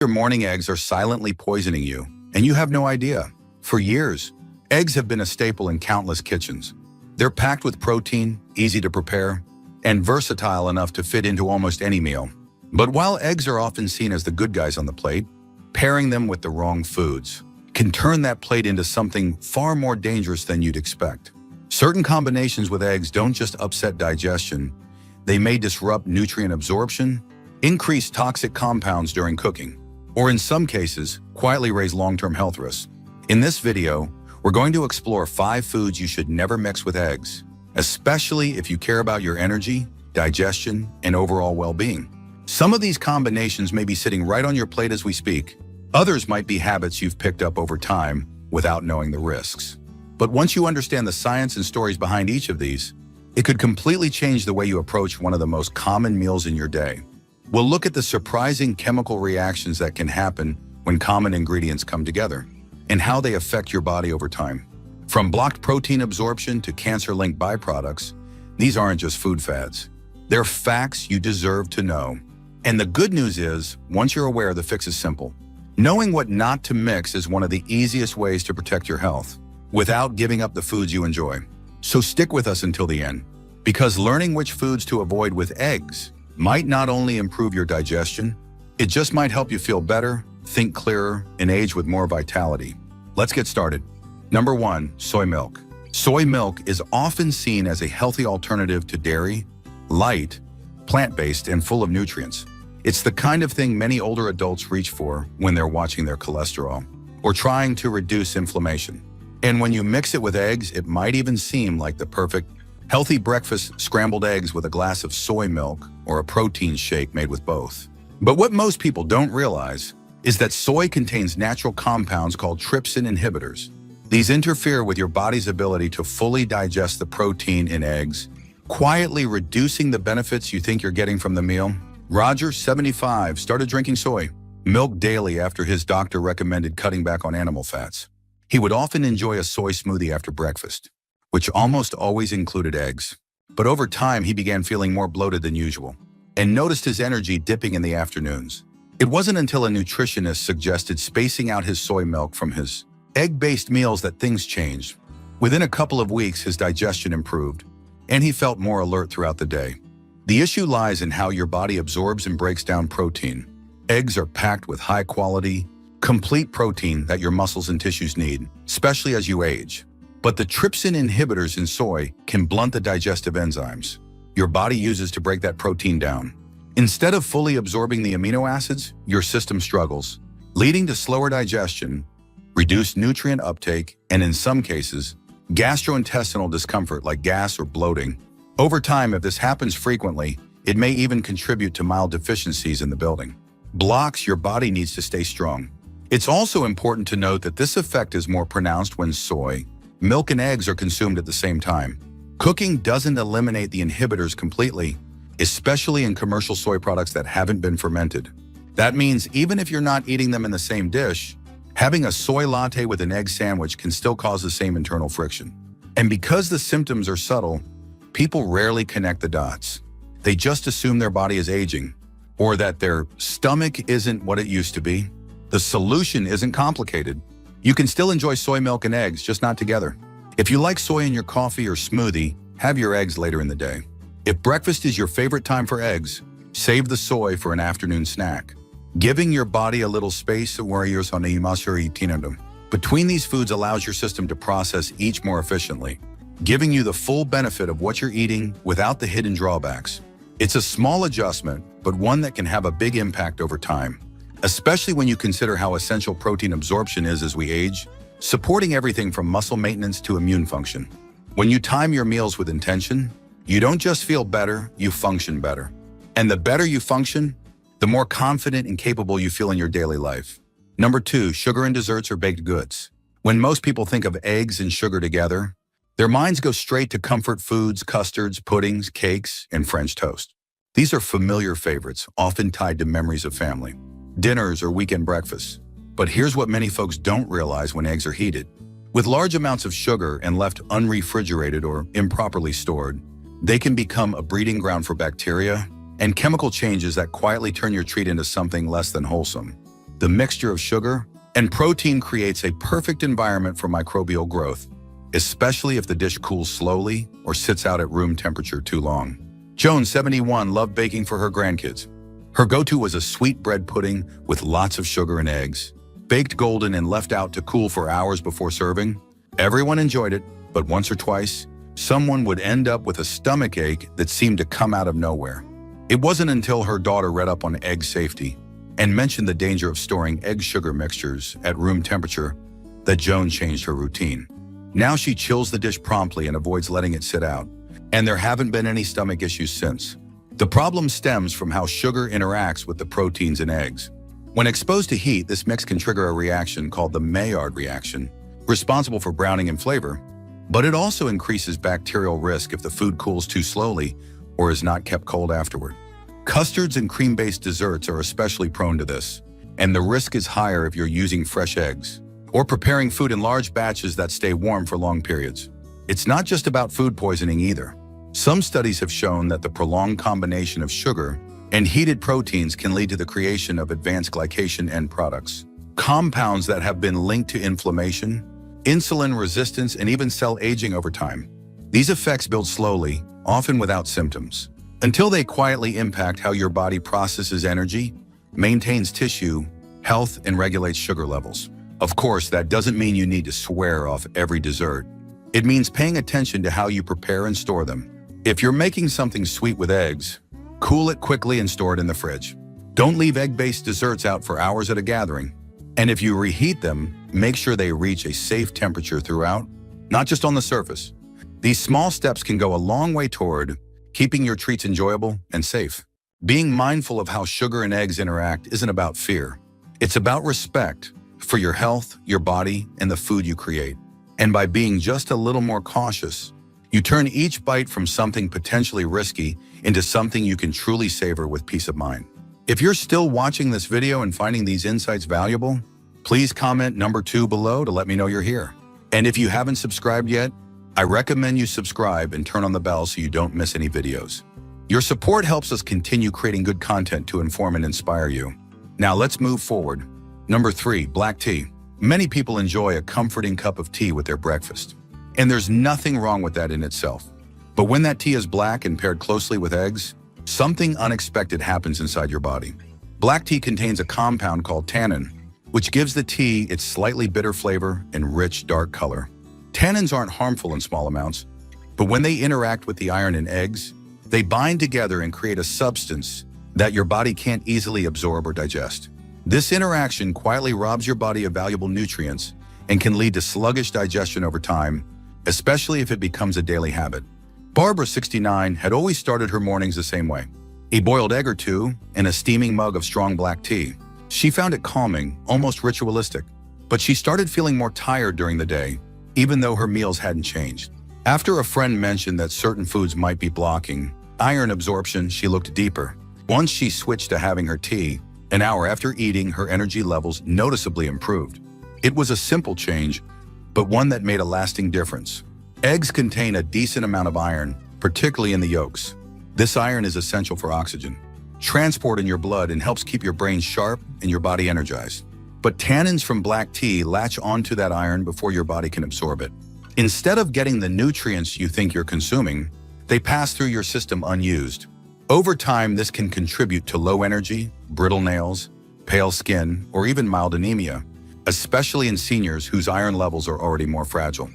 Your morning eggs are silently poisoning you, and you have no idea. For years, eggs have been a staple in countless kitchens. They're packed with protein, easy to prepare, and versatile enough to fit into almost any meal. But while eggs are often seen as the good guys on the plate, pairing them with the wrong foods can turn that plate into something far more dangerous than you'd expect. Certain combinations with eggs don't just upset digestion, they may disrupt nutrient absorption, increase toxic compounds during cooking, or in some cases, quietly raise long-term health risks. In this video, we're going to explore 5 foods you should never mix with eggs, especially if you care about your energy, digestion, and overall well-being. Some of these combinations may be sitting right on your plate as we speak. Others might be habits you've picked up over time without knowing the risks. But once you understand the science and stories behind each of these, it could completely change the way you approach one of the most common meals in your day. We'll look at the surprising chemical reactions that can happen when common ingredients come together, and how they affect your body over time. From blocked protein absorption to cancer-linked byproducts, these aren't just food fads. They're facts you deserve to know. And the good news is, once you're aware, the fix is simple. Knowing what not to mix is one of the easiest ways to protect your health, without giving up the foods you enjoy. So stick with us until the end, because learning which foods to avoid with eggs might not only improve your digestion, it just might help you feel better, think clearer, and age with more vitality. Let's get started. Number 1, soy milk. Soy milk is often seen as a healthy alternative to dairy, light, plant-based, and full of nutrients. It's the kind of thing many older adults reach for when they're watching their cholesterol or trying to reduce inflammation. And when you mix it with eggs, it might even seem like the perfect healthy breakfast: scrambled eggs with a glass of soy milk or a protein shake made with both. But what most people don't realize is that soy contains natural compounds called trypsin inhibitors. These interfere with your body's ability to fully digest the protein in eggs, quietly reducing the benefits you think you're getting from the meal. Roger, 75, started drinking soy milk daily after his doctor recommended cutting back on animal fats. He would often enjoy a soy smoothie after breakfast, which almost always included eggs. But over time, he began feeling more bloated than usual and noticed his energy dipping in the afternoons. It wasn't until a nutritionist suggested spacing out his soy milk from his egg-based meals that things changed. Within a couple of weeks, his digestion improved, and he felt more alert throughout the day. The issue lies in how your body absorbs and breaks down protein. Eggs are packed with high-quality, complete protein that your muscles and tissues need, especially as you age. But the trypsin inhibitors in soy can blunt the digestive enzymes your body uses to break that protein down. Instead of fully absorbing the amino acids, your system struggles, leading to slower digestion, reduced nutrient uptake, and in some cases, gastrointestinal discomfort like gas or bloating. Over time, if this happens frequently, it may even contribute to mild deficiencies in the building blocks your body needs to stay strong. It's also important to note that this effect is more pronounced when soy, milk, and eggs are consumed at the same time. Cooking doesn't eliminate the inhibitors completely, especially in commercial soy products that haven't been fermented. That means even if you're not eating them in the same dish, having a soy latte with an egg sandwich can still cause the same internal friction. And because the symptoms are subtle, people rarely connect the dots. They just assume their body is aging, or that their stomach isn't what it used to be. The solution isn't complicated. You can still enjoy soy milk and eggs, just not together. If you like soy in your coffee or smoothie, have your eggs later in the day. If breakfast is your favorite time for eggs, save the soy for an afternoon snack. Giving your body a little space between these foods allows your system to process each more efficiently, giving you the full benefit of what you're eating without the hidden drawbacks. It's a small adjustment, but one that can have a big impact over time, especially when you consider how essential protein absorption is as we age, supporting everything from muscle maintenance to immune function. When you time your meals with intention, you don't just feel better, you function better. And the better you function, the more confident and capable you feel in your daily life. Number 2, sugar in desserts or baked goods. When most people think of eggs and sugar together, their minds go straight to comfort foods, custards, puddings, cakes, and French toast. These are familiar favorites, often tied to memories of family, dinners, or weekend breakfasts. But here's what many folks don't realize when eggs are heated. With large amounts of sugar and left unrefrigerated or improperly stored, they can become a breeding ground for bacteria and chemical changes that quietly turn your treat into something less than wholesome. The mixture of sugar and protein creates a perfect environment for microbial growth, especially if the dish cools slowly or sits out at room temperature too long. Joan, 71, loved baking for her grandkids. Her go-to was a sweet bread pudding with lots of sugar and eggs. Baked golden and left out to cool for hours before serving. Everyone enjoyed it, but once or twice, someone would end up with a stomach ache that seemed to come out of nowhere. It wasn't until her daughter read up on egg safety and mentioned the danger of storing egg sugar mixtures at room temperature that Joan changed her routine. Now she chills the dish promptly and avoids letting it sit out, and there haven't been any stomach issues since. The problem stems from how sugar interacts with the proteins in eggs. When exposed to heat, this mix can trigger a reaction called the Maillard reaction, responsible for browning and flavor, but it also increases bacterial risk if the food cools too slowly or is not kept cold afterward. Custards and cream-based desserts are especially prone to this, and the risk is higher if you're using fresh eggs or preparing food in large batches that stay warm for long periods. It's not just about food poisoning either. Some studies have shown that the prolonged combination of sugar and heated proteins can lead to the creation of advanced glycation end products, compounds that have been linked to inflammation, insulin resistance, and even cell aging over time. These effects build slowly, often without symptoms, until they quietly impact how your body processes energy, maintains tissue, health, and regulates sugar levels. Of course, that doesn't mean you need to swear off every dessert. It means paying attention to how you prepare and store them. If you're making something sweet with eggs, cool it quickly and store it in the fridge. Don't leave egg-based desserts out for hours at a gathering. And if you reheat them, make sure they reach a safe temperature throughout, not just on the surface. These small steps can go a long way toward keeping your treats enjoyable and safe. Being mindful of how sugar and eggs interact isn't about fear. It's about respect for your health, your body, and the food you create. And by being just a little more cautious, you turn each bite from something potentially risky into something you can truly savor with peace of mind. If you're still watching this video and finding these insights valuable, please comment number 2 below to let me know you're here. And if you haven't subscribed yet, I recommend you subscribe and turn on the bell so you don't miss any videos. Your support helps us continue creating good content to inform and inspire you. Now let's move forward. Number 3, black tea. Many people enjoy a comforting cup of tea with their breakfast, and there's nothing wrong with that in itself. But when that tea is black and paired closely with eggs, something unexpected happens inside your body. Black tea contains a compound called tannin, which gives the tea its slightly bitter flavor and rich, dark color. Tannins aren't harmful in small amounts, but when they interact with the iron in eggs, they bind together and create a substance that your body can't easily absorb or digest. This interaction quietly robs your body of valuable nutrients and can lead to sluggish digestion over time, especially if it becomes a daily habit. Barbara, 69, had always started her mornings the same way: a boiled egg or two and a steaming mug of strong black tea. She found it calming, almost ritualistic, but she started feeling more tired during the day, even though her meals hadn't changed. After a friend mentioned that certain foods might be blocking iron absorption, she looked deeper. Once she switched to having her tea, an hour after eating, her energy levels noticeably improved. It was a simple change, but one that made a lasting difference. Eggs contain a decent amount of iron, particularly in the yolks. This iron is essential for oxygen transport in your blood and helps keep your brain sharp and your body energized. But tannins from black tea latch onto that iron before your body can absorb it. Instead of getting the nutrients you think you're consuming, they pass through your system unused. Over time, this can contribute to low energy, brittle nails, pale skin, or even mild anemia, especially in seniors whose iron levels are already more fragile.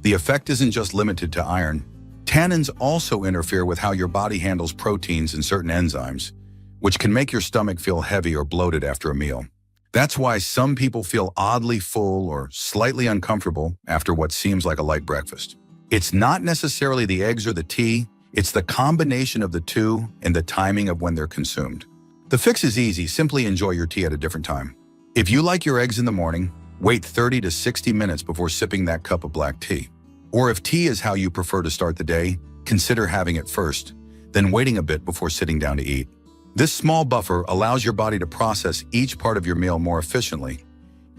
The effect isn't just limited to iron. Tannins also interfere with how your body handles proteins and certain enzymes, which can make your stomach feel heavy or bloated after a meal. That's why some people feel oddly full or slightly uncomfortable after what seems like a light breakfast. It's not necessarily the eggs or the tea, it's the combination of the two and the timing of when they're consumed. The fix is easy: simply enjoy your tea at a different time. If you like your eggs in the morning, wait 30 to 60 minutes before sipping that cup of black tea. Or if tea is how you prefer to start the day, consider having it first, then waiting a bit before sitting down to eat. This small buffer allows your body to process each part of your meal more efficiently,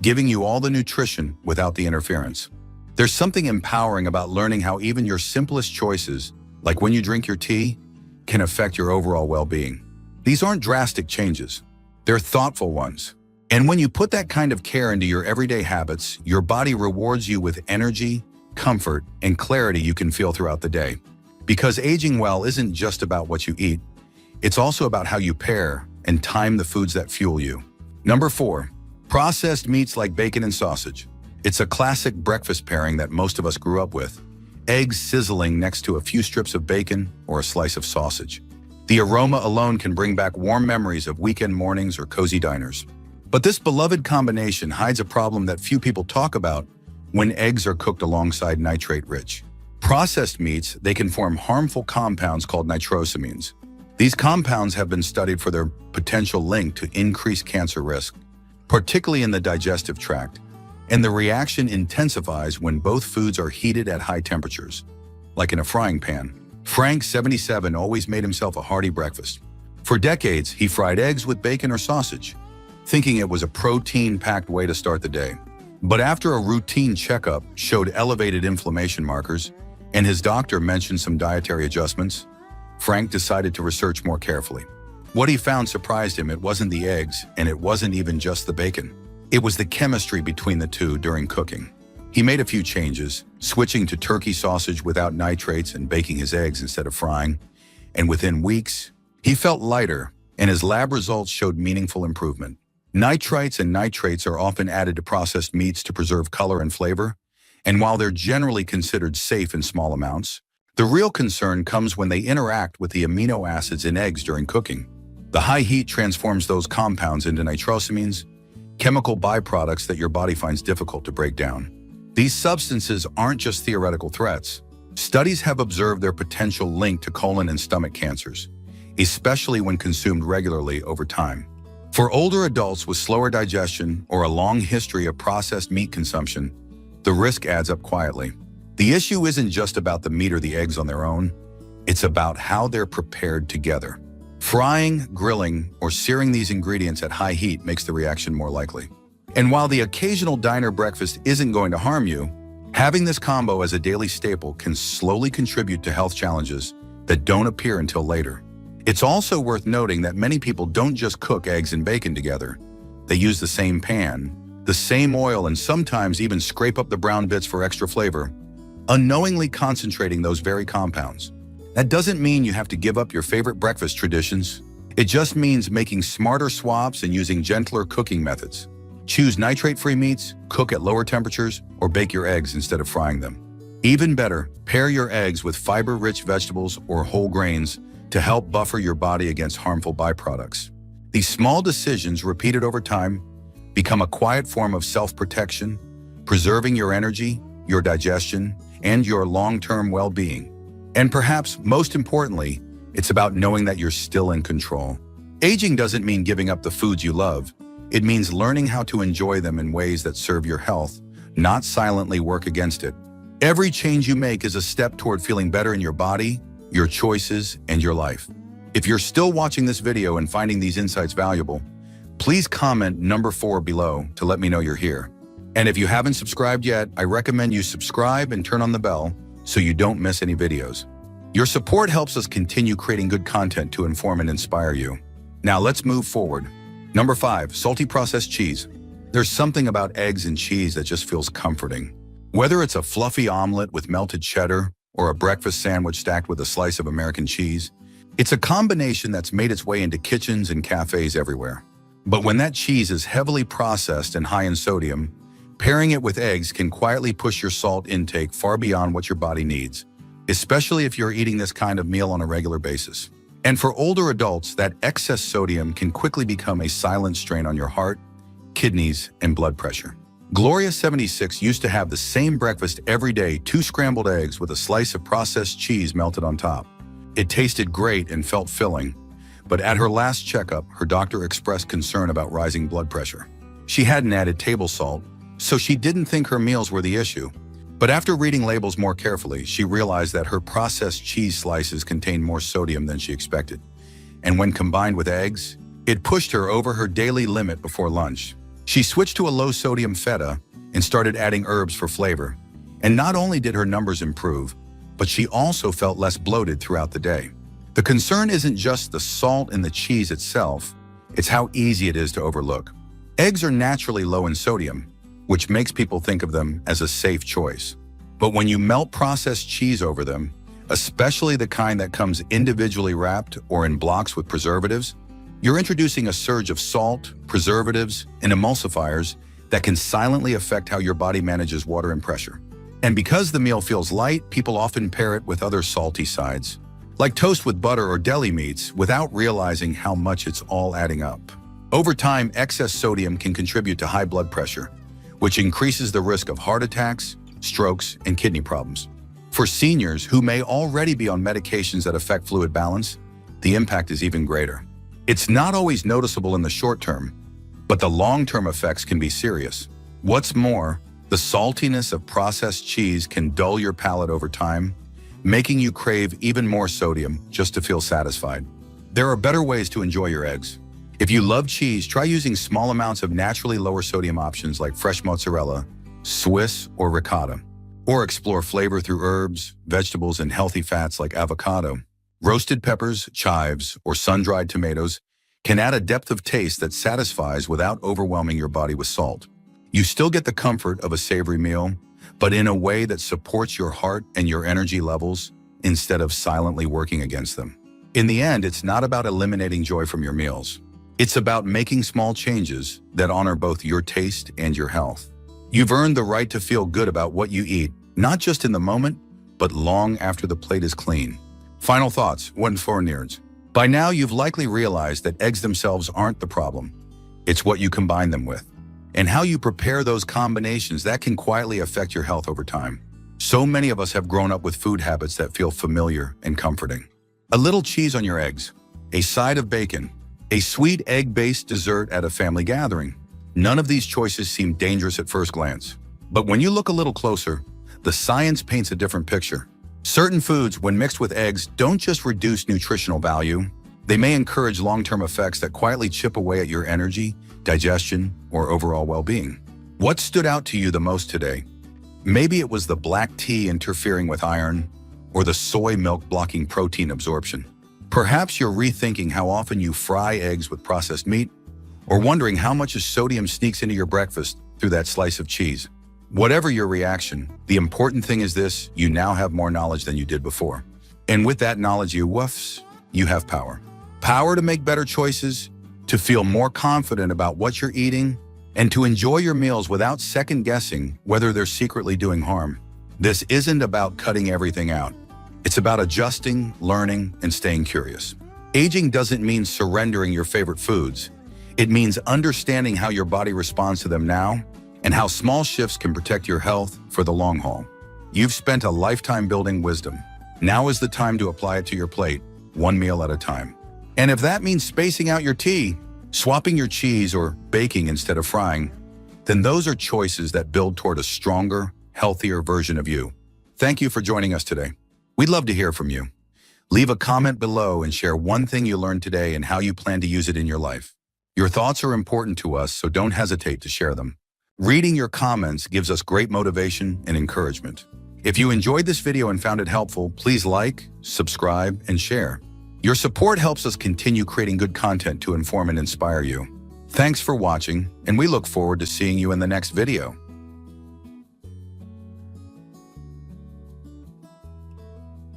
giving you all the nutrition without the interference. There's something empowering about learning how even your simplest choices, like when you drink your tea, can affect your overall well-being. These aren't drastic changes. They're thoughtful ones. And when you put that kind of care into your everyday habits, your body rewards you with energy, comfort, and clarity you can feel throughout the day. Because aging well isn't just about what you eat, it's also about how you pair and time the foods that fuel you. Number 4, processed meats like bacon and sausage. It's a classic breakfast pairing that most of us grew up with. Eggs sizzling next to a few strips of bacon or a slice of sausage. The aroma alone can bring back warm memories of weekend mornings or cozy diners. But this beloved combination hides a problem that few people talk about when eggs are cooked alongside nitrate-rich. Processed meats, they can form harmful compounds called nitrosamines. These compounds have been studied for their potential link to increased cancer risk, particularly in the digestive tract, and the reaction intensifies when both foods are heated at high temperatures, like in a frying pan. Frank, 77, always made himself a hearty breakfast. For decades, he fried eggs with bacon or sausage, thinking it was a protein-packed way to start the day. But after a routine checkup showed elevated inflammation markers, and his doctor mentioned some dietary adjustments, Frank decided to research more carefully. What he found surprised him. It wasn't the eggs, and it wasn't even just the bacon. It was the chemistry between the two during cooking. He made a few changes, switching to turkey sausage without nitrates and baking his eggs instead of frying, and within weeks, he felt lighter, and his lab results showed meaningful improvement. Nitrites and nitrates are often added to processed meats to preserve color and flavor, and while they're generally considered safe in small amounts, the real concern comes when they interact with the amino acids in eggs during cooking. The high heat transforms those compounds into nitrosamines, chemical byproducts that your body finds difficult to break down. These substances aren't just theoretical threats. Studies have observed their potential link to colon and stomach cancers, especially when consumed regularly over time. For older adults with slower digestion or a long history of processed meat consumption, the risk adds up quietly. The issue isn't just about the meat or the eggs on their own, it's about how they're prepared together. Frying, grilling, or searing these ingredients at high heat makes the reaction more likely. And while the occasional diner breakfast isn't going to harm you, having this combo as a daily staple can slowly contribute to health challenges that don't appear until later. It's also worth noting that many people don't just cook eggs and bacon together. They use the same pan, the same oil, and sometimes even scrape up the brown bits for extra flavor, unknowingly concentrating those very compounds. That doesn't mean you have to give up your favorite breakfast traditions. It just means making smarter swaps and using gentler cooking methods. Choose nitrate-free meats, cook at lower temperatures, or bake your eggs instead of frying them. Even better, pair your eggs with fiber-rich vegetables or whole grains to help buffer your body against harmful byproducts. These small decisions, repeated over time, become a quiet form of self-protection, preserving your energy, your digestion, and your long-term well-being. And perhaps most importantly, it's about knowing that you're still in control. Aging doesn't mean giving up the foods you love. It means learning how to enjoy them in ways that serve your health, not silently work against it. Every change you make is a step toward feeling better in your body, your choices, and your life. If you're still watching this video and finding these insights valuable, please comment number 4 below to let me know you're here. And if you haven't subscribed yet, I recommend you subscribe and turn on the bell so you don't miss any videos. Your support helps us continue creating good content to inform and inspire you. Now let's move forward. Number 5, salty processed cheese. There's something about eggs and cheese that just feels comforting. Whether it's a fluffy omelet with melted cheddar or a breakfast sandwich stacked with a slice of American cheese, it's a combination that's made its way into kitchens and cafes everywhere. But when that cheese is heavily processed and high in sodium, pairing it with eggs can quietly push your salt intake far beyond what your body needs, especially if you're eating this kind of meal on a regular basis. And for older adults, that excess sodium can quickly become a silent strain on your heart, kidneys, and blood pressure. Gloria, 76, used to have the same breakfast every day, 2 scrambled eggs with a slice of processed cheese melted on top. It tasted great and felt filling, but at her last checkup, her doctor expressed concern about rising blood pressure. She hadn't added table salt, so she didn't think her meals were the issue. But after reading labels more carefully, she realized that her processed cheese slices contained more sodium than she expected. And when combined with eggs, it pushed her over her daily limit before lunch. She switched to a low-sodium feta and started adding herbs for flavor. And not only did her numbers improve, but she also felt less bloated throughout the day. The concern isn't just the salt in the cheese itself, it's how easy it is to overlook. Eggs are naturally low in sodium, which makes people think of them as a safe choice. But when you melt processed cheese over them, especially the kind that comes individually wrapped or in blocks with preservatives, you're introducing a surge of salt, preservatives, and emulsifiers that can silently affect how your body manages water and pressure. And because the meal feels light, people often pair it with other salty sides, like toast with butter or deli meats, without realizing how much it's all adding up. Over time, excess sodium can contribute to high blood pressure, which increases the risk of heart attacks, strokes, and kidney problems. For seniors who may already be on medications that affect fluid balance, the impact is even greater. It's not always noticeable in the short term, but the long-term effects can be serious. What's more, the saltiness of processed cheese can dull your palate over time, making you crave even more sodium just to feel satisfied. There are better ways to enjoy your eggs. If you love cheese, try using small amounts of naturally lower sodium options like fresh mozzarella, Swiss, or ricotta. Or explore flavor through herbs, vegetables, and healthy fats like avocado. Roasted peppers, chives, or sun-dried tomatoes can add a depth of taste that satisfies without overwhelming your body with salt. You still get the comfort of a savory meal, but in a way that supports your heart and your energy levels instead of silently working against them. In the end, it's not about eliminating joy from your meals. It's about making small changes that honor both your taste and your health. You've earned the right to feel good about what you eat, not just in the moment, but long after the plate is clean. Final thoughts, one for nerds. By now, you've likely realized that eggs themselves aren't the problem. It's what you combine them with, and how you prepare those combinations that can quietly affect your health over time. So many of us have grown up with food habits that feel familiar and comforting. A little cheese on your eggs, a side of bacon, a sweet egg-based dessert at a family gathering. None of these choices seem dangerous at first glance. But when you look a little closer, the science paints a different picture. Certain foods, when mixed with eggs, don't just reduce nutritional value. They may encourage long-term effects that quietly chip away at your energy, digestion, or overall well-being. What stood out to you the most today? Maybe it was the black tea interfering with iron, or the soy milk blocking protein absorption. Perhaps you're rethinking how often you fry eggs with processed meat, or wondering how much sodium sneaks into your breakfast through that slice of cheese. Whatever your reaction, the important thing is this: you now have more knowledge than you did before. And with that knowledge, you have power. Power to make better choices, to feel more confident about what you're eating, and to enjoy your meals without second-guessing whether they're secretly doing harm. This isn't about cutting everything out. It's about adjusting, learning, and staying curious. Aging doesn't mean surrendering your favorite foods. It means understanding how your body responds to them now and how small shifts can protect your health for the long haul. You've spent a lifetime building wisdom. Now is the time to apply it to your plate, one meal at a time. And if that means spacing out your tea, swapping your cheese, or baking instead of frying, then those are choices that build toward a stronger, healthier version of you. Thank you for joining us today. We'd love to hear from you. Leave a comment below and share one thing you learned today and how you plan to use it in your life. Your thoughts are important to us, so don't hesitate to share them. Reading your comments gives us great motivation and encouragement. If you enjoyed this video and found it helpful, please like, subscribe, and share. Your support helps us continue creating good content to inform and inspire you. Thanks for watching, and we look forward to seeing you in the next video.